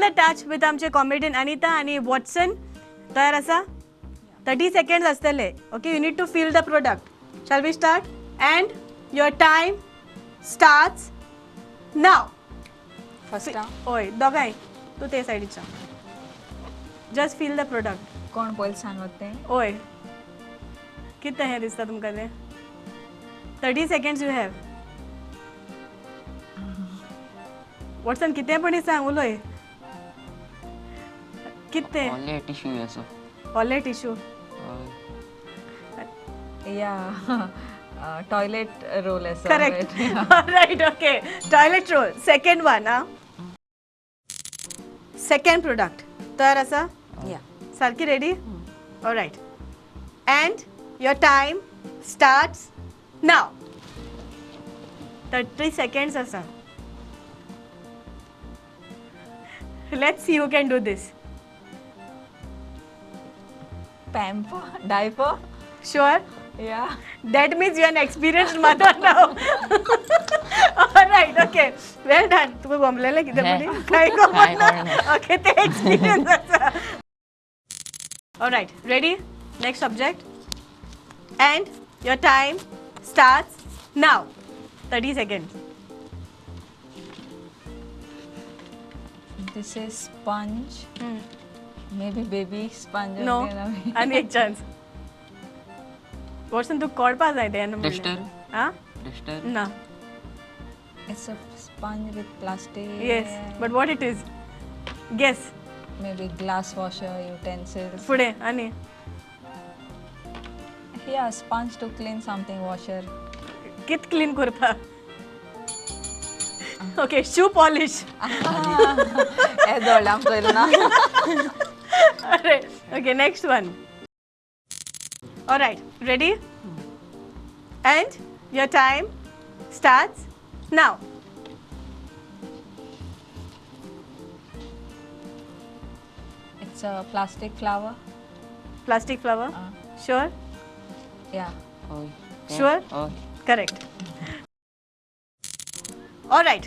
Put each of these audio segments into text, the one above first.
The touch with आमचे comedian Anita आणि Watson. तयार आसा? 30 seconds आसतले. Okay, you need to feel the product. Shall we start? And your time starts now. First ओय दोगांय, तू ते सायडीच्या. Just feel the product. कोण पयलीं सांगत तें? ओय कितें हें दिसता तुमकां तें? 30 seconds यू हॅव. वॉटसन कितें पण सांग, उलय. कितें? ओले टिश्यू असो. ओले टिश्यू. या टॉयलेट रोल असो. Correct. Right. Okay, toilet roll. Second one. Second product तयार आसा? या सारकी ready? Alright. And your time starts now. 30 seconds आसा. Let's see who can do this. Pamper diaper. Sure? Yeah That means you're an experienced mother now. All right, okay. Well done. तुम्ही बोंबलेले किती पण काय नाही. ओके, ते experience असा. All right, ready? Next subject. And your time starts now. 30 seconds. This is sponge. May be baby sponge. No. आणि एक chance. Watson तू कळपा जाय तें डस्टर. हां डस्टर. ना. It's a sponge with plastic. Yes, but what it is? Guess. May be glass washer utensils. पुढे आणि या sponge to clean something washer. कित क्लीन करपा? Okay, shoe polish. हे जोडला आमचं ना. अरे okay, next one. All right, ready? And your time starts now. It's a plastic flower. Plastic flower? Sure? Yeah. ओय. Sure? ओय. Correct. All right.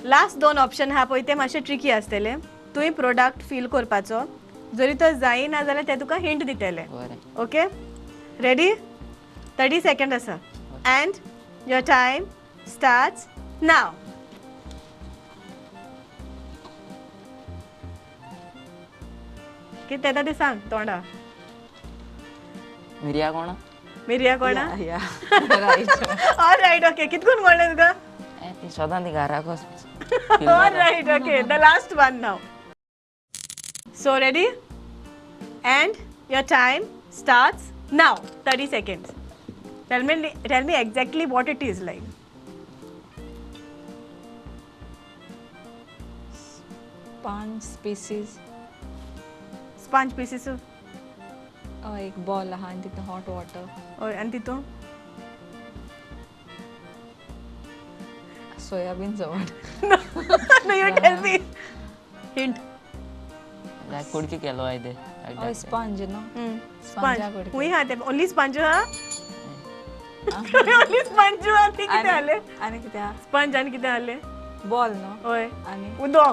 लास्ट दोन ऑप्शन हा पळय ते मातशे ट्रिकी आसतले. तुवें प्रोडक्ट फील करपाचो. जरी तो जायना जाल्यार ते तुका हिंट दितले. बरें. Okay, ready? 30 seconds आसा. And your time starts now. कितें येता तें सांग तोंडा. मिरया कोणा? मिरया कोणा? या राईट. ऑलराइट. ओके, कितकून कळ्ळें तुका? ती सदां ती घराक alright. Okay, the last one now. So ready? And your time starts now. 30 seconds. Tell me exactly what it is like. Sponge species. Sponge pieces of. एक बॉल आहा आणि तिथं हॉट वॉटर. ओय, आणि तितून सोयाबीन जवळ. no, you tell me. Hint. लायक कुडकी केलो आय ते. हय स्पंज न्हू. Sponge. हुई हा ते only sponge हा. only sponge हा. ती किती आले? आणि किती Sponge आणि किती आले? बॉल न्हू. ओय, आणि उदो.